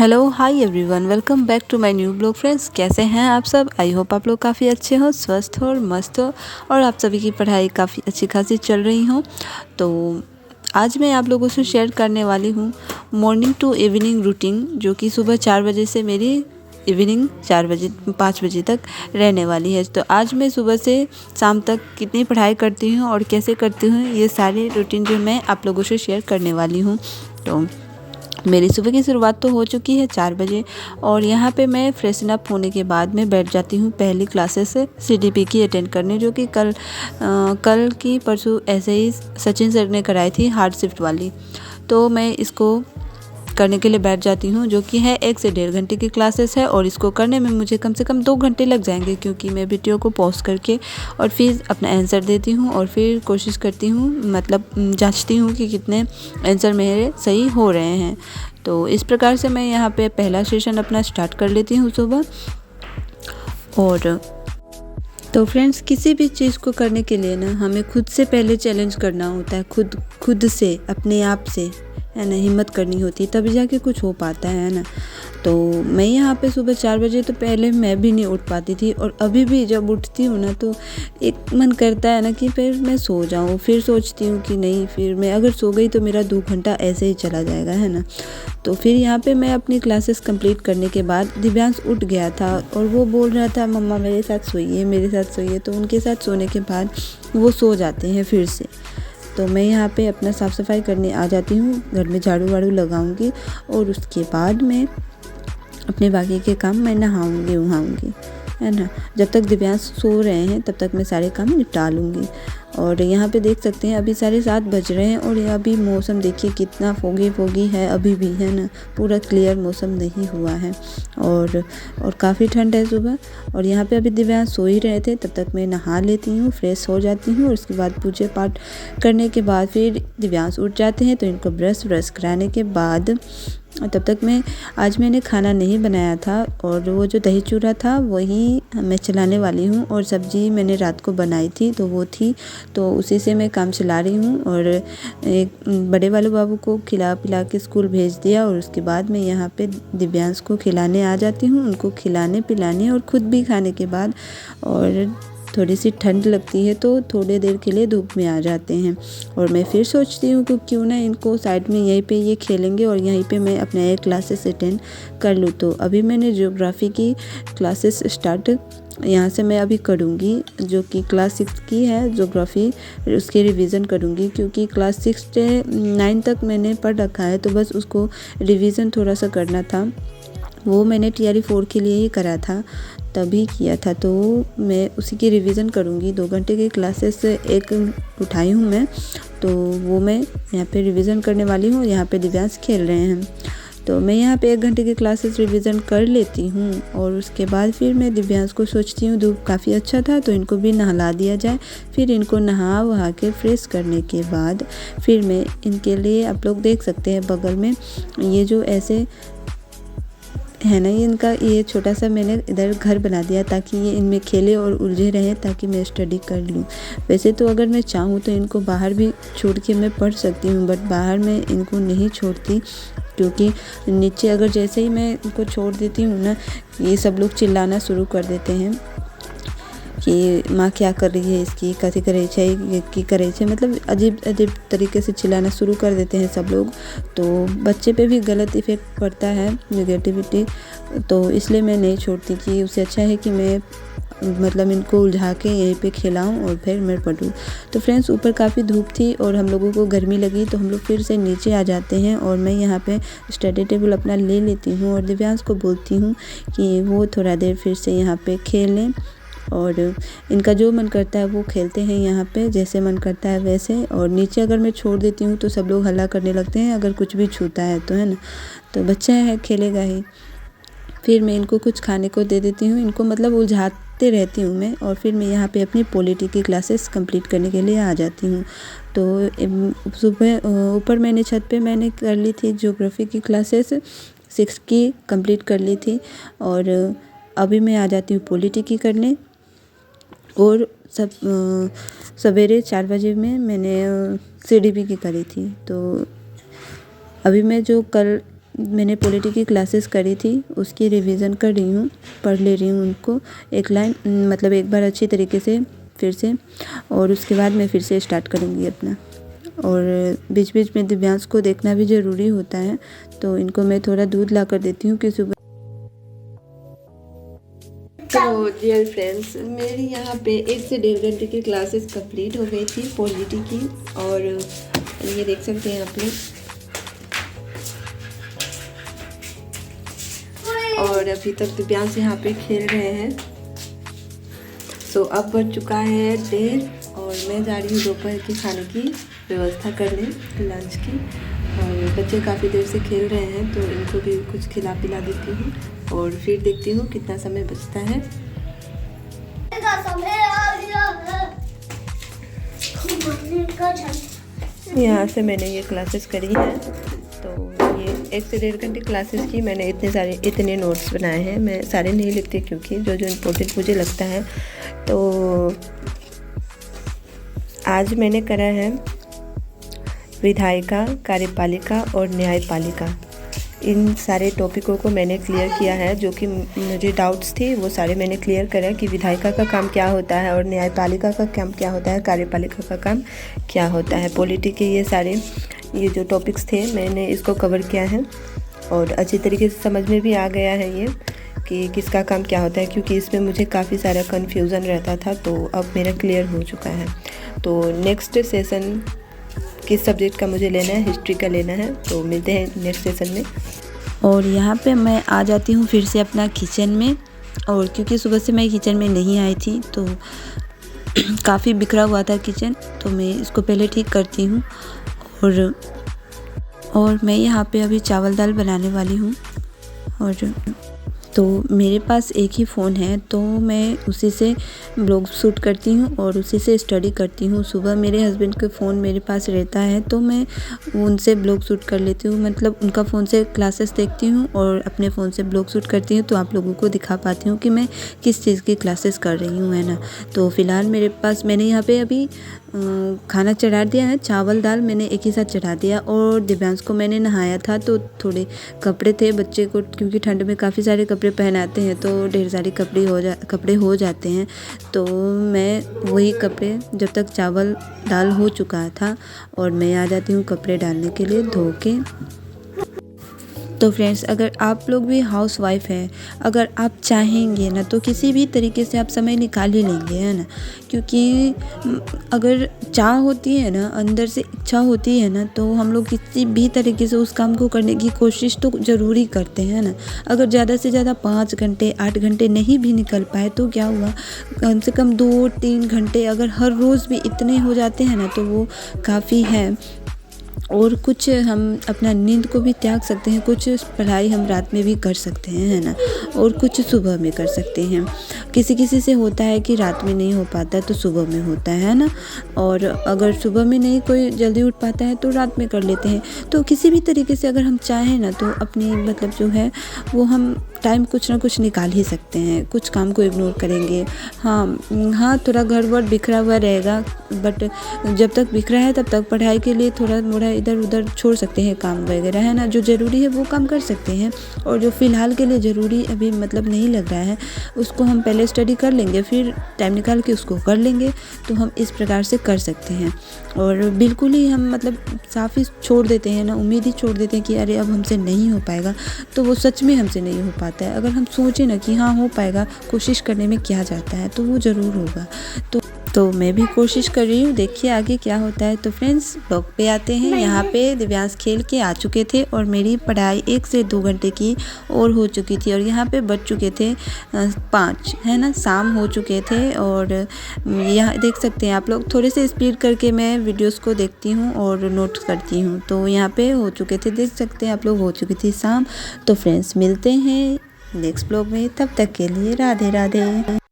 Hello hi everyone, welcome back to my new blog. Friends, कैसे हैं आप सब? आई होप आप लोग काफ़ी अच्छे हो, स्वस्थ हो और मस्त हो और आप सभी की पढ़ाई काफ़ी अच्छी खासी चल रही हो। तो आज मैं आप लोगों से शेयर करने वाली हूँ मॉर्निंग टू इवनिंग रूटीन, जो कि सुबह 4 बजे से मेरी इवनिंग 5 बजे तक रहने वाली है। तो आज मैं सुबह से शाम तक कितनी पढ़ाई करती हूँ और कैसे करती हूँ, ये सारी रूटीन जो मैं आप लोगों से शेयर करने वाली हूँ। तो मेरी सुबह की शुरुआत तो हो चुकी है 4 बजे और यहाँ पे मैं फ्रेशन अप होने के बाद में बैठ जाती हूँ पहली क्लासेस सीडीपी की अटेंड करने, जो कि कल की परसों ऐसे ही सचिन सर ने कराई थी हार्ड शिफ्ट वाली। तो मैं इसको करने के लिए बैठ जाती हूँ, जो कि है 1 से 1.5 घंटे की क्लासेस है और इसको करने में मुझे कम से कम 2 घंटे लग जाएंगे, क्योंकि मैं वीडियो को पॉज करके और फिर अपना आंसर देती हूँ और फिर कोशिश करती हूँ, मतलब जांचती हूँ कि कितने आंसर मेरे सही हो रहे हैं। तो इस प्रकार से मैं यहाँ पे पहला सेशन अपना स्टार्ट कर लेती हूँ सुबह। और तो फ्रेंड्स, किसी भी चीज़ को करने के लिए ना हमें खुद से पहले चैलेंज करना होता है, खुद से, अपने आप से, है ना, हिम्मत करनी होती है, तभी जाके कुछ हो पाता है ना। तो मैं यहाँ पे सुबह 4 बजे तो पहले मैं भी नहीं उठ पाती थी और अभी भी जब उठती हूँ ना तो एक मन करता है ना कि फिर मैं सो जाऊँ, फिर सोचती हूँ कि नहीं, फिर मैं अगर सो गई तो मेरा 2 घंटा ऐसे ही चला जाएगा, है ना। तो फिर यहाँ पे मैं अपनी क्लासेस कंप्लीट करने के बाद दिव्यांश उठ गया था और वो बोल रहा था मम्मा मेरे साथ सोइए, मेरे साथ सोइए। तो उनके साथ सोने के बाद वो सो जाते हैं फिर से। तो मैं यहाँ पे अपना साफ़ सफाई करने आ जाती हूँ, घर में झाड़ू वाड़ू लगाऊंगी और उसके बाद मैं अपने बाकी के काम मैं नहाऊंगी वहाऊंगी, है ना। जब तक दिव्यांश सो रहे हैं तब तक मैं सारे काम निपटा लूँगी। और यहाँ पे देख सकते हैं अभी 7:30 बज रहे हैं और ये अभी मौसम देखिए कितना फोगी है अभी भी, है ना। पूरा क्लियर मौसम नहीं हुआ है और काफ़ी ठंड है सुबह। और यहाँ पे अभी दिव्यांश सो ही रहे थे, तब तक मैं नहा लेती हूँ, फ्रेश हो जाती हूँ और उसके बाद पूजा पाठ करने के बाद फिर दिव्यांश उठ जाते हैं। तो इनको ब्रश कराने के बाद तब तक आज मैंने खाना नहीं बनाया था और वो जो दही चूड़ा था वही मैं चलाने वाली हूँ और सब्ज़ी मैंने रात को बनाई थी तो वो थी, तो उसी से मैं काम चला रही हूँ। और एक बड़े वाले बाबू को खिला पिला के स्कूल भेज दिया और उसके बाद मैं यहाँ पे दिव्यांश को खिलाने आ जाती हूँ, उनको खिलाने पिलाने और ख़ुद भी खाने के बाद। और थोड़ी सी ठंड लगती है तो थोड़ी देर के लिए धूप में आ जाते हैं और मैं फिर सोचती हूँ कि क्यों ना इनको साइड में यहीं पे ये खेलेंगे और यहीं पे मैं अपने एक क्लासेस अटेंड कर लूँ। तो अभी मैंने ज्योग्राफी की क्लासेस स्टार्ट यहाँ से मैं अभी करूँगी, जो कि क्लास 6 की है ज्योग्राफी, उसकी रिवीजन करूँगी, क्योंकि क्लास 6 से 9 तक मैंने पढ़ रखा है तो बस उसको रिवीजन थोड़ा सा करना था। वो मैंने TRE 4 के लिए ही करा था, तभी किया था, तो मैं उसी की रिवीजन करूँगी। 2 घंटे की क्लासेस एक उठाई हूँ मैं, तो वो मैं यहाँ पे रिवीजन करने वाली हूँ। यहाँ पे दिव्यांश खेल रहे हैं तो मैं यहाँ पे 1 घंटे की क्लासेस रिवीजन कर लेती हूँ और उसके बाद फिर मैं दिव्यांश को सोचती हूँ धूप काफ़ी अच्छा था तो इनको भी नहला दिया जाए। फिर इनको नहा वहा के फ्रेश करने के बाद फिर मैं इनके लिए, आप लोग देख सकते हैं बगल में ये जो ऐसे है ना, ये इनका ये छोटा सा मैंने इधर घर बना दिया ताकि ये इनमें खेले और उलझे रहें, ताकि मैं स्टडी कर लूँ। वैसे तो अगर मैं चाहूँ तो इनको बाहर भी छोड़ के मैं पढ़ सकती हूँ, बट बाहर मैं इनको नहीं छोड़ती, क्योंकि नीचे अगर जैसे ही मैं इनको छोड़ देती हूँ ना, ये सब लोग चिल्लाना शुरू कर देते हैं कि माँ क्या कर रही है, इसकी कथी करे की करे, मतलब अजीब अजीब तरीके से चिल्लाना शुरू कर देते हैं सब लोग। तो बच्चे पे भी गलत इफ़ेक्ट पड़ता है, नेगेटिविटी। तो इसलिए मैं नहीं छोड़ती, कि उससे अच्छा है कि मैं मतलब इनको उलझा के यहीं पे खिलाऊं और फिर मैं पढ़ूँ। तो फ्रेंड्स, ऊपर काफ़ी धूप थी और हम लोगों को गर्मी लगी तो हम लोग फिर से नीचे आ जाते हैं और मैं यहाँ पे स्टडी टेबल अपना ले लेती हूँ और दिव्यांश को बोलती हूँ कि वो थोड़ा देर फिर से यहाँ पे खेल लें और इनका जो मन करता है वो खेलते हैं यहाँ पे, जैसे मन करता है वैसे। और नीचे अगर मैं छोड़ देती हूँ तो सब लोग हल्ला करने लगते हैं अगर कुछ भी छूता है तो, है ना। तो बच्चा है, खेलेगा ही। फिर मैं इनको कुछ खाने को दे देती हूँ, इनको मतलब उलझाते रहती हूँ मैं। और फिर मैं यहाँ पे अपनी पॉलिटी की क्लासेस कंप्लीट करने के लिए आ जाती हूँ। तो सुबह ऊपर मैंने छत पे मैंने कर ली थी ज्योग्राफी की क्लासेस 6 की कंप्लीट कर ली थी और अभी मैं आ जाती हूँ पॉलिटी की करने। और सवेरे 4 बजे में मैंने CDP की करी थी। तो अभी मैं जो कल मैंने पॉलिटी की क्लासेस करी थी उसकी रिवीजन कर रही हूँ, पढ़ ले रही हूँ उनको एक लाइन, मतलब एक बार अच्छी तरीके से फिर से, और उसके बाद मैं फिर से स्टार्ट करूँगी अपना। और बीच बीच में दिव्यांश को देखना भी ज़रूरी होता है, तो इनको मैं थोड़ा दूध ला कर देती हूँ कि सुबह। तो डियर फ्रेंड्स, मेरी यहाँ पे 1 से 1.5 घंटे की क्लासेस कंप्लीट हो गई थी पॉलिटी की, और ये देख सकते हैं आप लोग। और अभी तक दिव्यांश यहाँ पे खेल रहे हैं। सो अब बढ़ चुका है 1:30 और मैं जा रही हूँ दोपहर के खाने की व्यवस्था करने, लंच की। और बच्चे काफ़ी देर से खेल रहे हैं, तो इनको भी कुछ खिला पिला देती हूँ और फिर देखती हूँ कितना समय बचता है। यहाँ से मैंने ये क्लासेस करी हैं, तो ये 1 से 1.5 घंटे क्लासेस की मैंने इतने नोट्स बनाए हैं। मैं सारे नहीं लिखती क्योंकि जो जो इम्पोर्टेंट मुझे लगता है। तो आज मैंने करा है विधायिका, कार्यपालिका और न्यायपालिका। इन सारे टॉपिकों को मैंने क्लियर किया है, जो कि मुझे डाउट्स थे वो सारे मैंने क्लियर करा कि विधायिका का काम क्या होता है और न्यायपालिका का काम क्या होता है, कार्यपालिका का काम क्या होता है। पॉलिटी के ये जो टॉपिक्स थे मैंने इसको कवर किया है और अच्छी तरीके से समझ में भी आ गया है ये कि किसका काम क्या होता है, क्योंकि इसमें मुझे काफ़ी सारा कन्फ्यूज़न रहता था, तो अब मेरा क्लियर हो चुका है। तो नेक्स्ट सेशन किस सब्जेक्ट का मुझे लेना है, हिस्ट्री का लेना है, तो मिलते हैं नेक्स्ट सेशन में। और यहाँ पे मैं आ जाती हूँ फिर से अपना किचन में, और क्योंकि सुबह से मैं किचन में नहीं आई थी तो काफ़ी बिखरा हुआ था किचन, तो मैं इसको पहले ठीक करती हूँ। और मैं यहाँ पे अभी चावल दाल बनाने वाली हूँ। और तो मेरे पास एक ही फ़ोन है, तो मैं उसी से ब्लॉग शूट करती हूँ और उसी से स्टडी करती हूँ। सुबह मेरे हस्बैंड का फ़ोन मेरे पास रहता है, तो मैं उनसे ब्लॉग शूट कर लेती हूँ, मतलब उनका फ़ोन से क्लासेस देखती हूँ और अपने फ़ोन से ब्लॉग शूट करती हूँ, तो आप लोगों को दिखा पाती हूँ कि मैं किस चीज़ की क्लासेस कर रही हूँ, है ना। तो फ़िलहाल मेरे पास मैंने यहाँ पर अभी खाना चढ़ा दिया है, चावल दाल मैंने एक ही साथ चढ़ा दिया। और दिव्यांश को मैंने नहाया था, तो थोड़े कपड़े थे बच्चे को, क्योंकि ठंड में काफ़ी सारे कपड़े पहनाते हैं तो ढेर सारे कपड़े हो जाते हैं। तो मैं वही कपड़े, जब तक चावल दाल हो चुका था और मैं आ जाती हूँ कपड़े डालने के लिए धो के। तो फ्रेंड्स, अगर आप लोग भी हाउस वाइफ हैं, अगर आप चाहेंगे ना तो किसी भी तरीके से आप समय निकाल ही लेंगे, है ना। क्योंकि अगर चाह होती है ना, अंदर से इच्छा होती है ना, तो हम लोग किसी भी तरीके से उस काम को करने की कोशिश तो ज़रूर ही करते हैं ना। अगर ज़्यादा से ज़्यादा 5 घंटे 8 घंटे नहीं भी निकल पाए तो क्या हुआ, कम से कम 2-3 घंटे अगर हर रोज़ भी इतने हो जाते हैं ना, तो वो काफ़ी है। और कुछ हम अपना नींद को भी त्याग सकते हैं, कुछ पढ़ाई हम रात में भी कर सकते हैं, है ना, और कुछ सुबह में कर सकते हैं। किसी से होता है कि रात में नहीं हो पाता तो सुबह में होता है ना। और अगर सुबह में नहीं कोई जल्दी उठ पाता है तो रात में कर लेते हैं। तो किसी भी तरीके से अगर हम चाहें ना तो अपनी मतलब जो है वो हम टाइम कुछ ना कुछ निकाल ही सकते हैं। कुछ काम को इग्नोर करेंगे। हाँ, थोड़ा घर वर बिखरा हुआ रहेगा, बट जब तक बिखरा है तब तक पढ़ाई के लिए थोड़ा मोड़ा इधर उधर छोड़ सकते हैं काम वगैरह, है ना। जो ज़रूरी है वो काम कर सकते हैं, और जो फ़िलहाल के लिए ज़रूरी अभी मतलब नहीं लग रहा है उसको हम पहले स्टडी कर लेंगे, फिर टाइम निकाल के उसको कर लेंगे। तो हम इस प्रकार से कर सकते हैं। और बिल्कुल ही हम मतलब साफ ही छोड़ देते हैं ना, उम्मीद ही छोड़ देते हैं कि अरे अब हमसे नहीं हो पाएगा, तो वो सच में हमसे नहीं हो पाता है। अगर हम सोचें ना कि हाँ हो पाएगा, कोशिश करने में क्या जाता है, तो वो ज़रूर होगा। तो मैं भी कोशिश कर रही हूँ, देखिए आगे क्या होता है। तो फ्रेंड्स, ब्लॉग पे आते हैं। यहाँ पे दिव्यांश खेल के आ चुके थे और मेरी पढ़ाई 1 से 2 घंटे की और हो चुकी थी, और यहाँ पे बज चुके थे 5, है ना, शाम हो चुके थे। और यहाँ देख सकते हैं आप लोग, थोड़े से स्पीड करके मैं वीडियोस को देखती हूँ और नोट्स करती हूँ। तो यहाँ पे हो चुके थे, देख सकते हैं आप लोग, हो चुकी थी शाम। तो फ्रेंड्स, मिलते हैं नेक्स्ट ब्लॉग में, तब तक के लिए राधे राधे।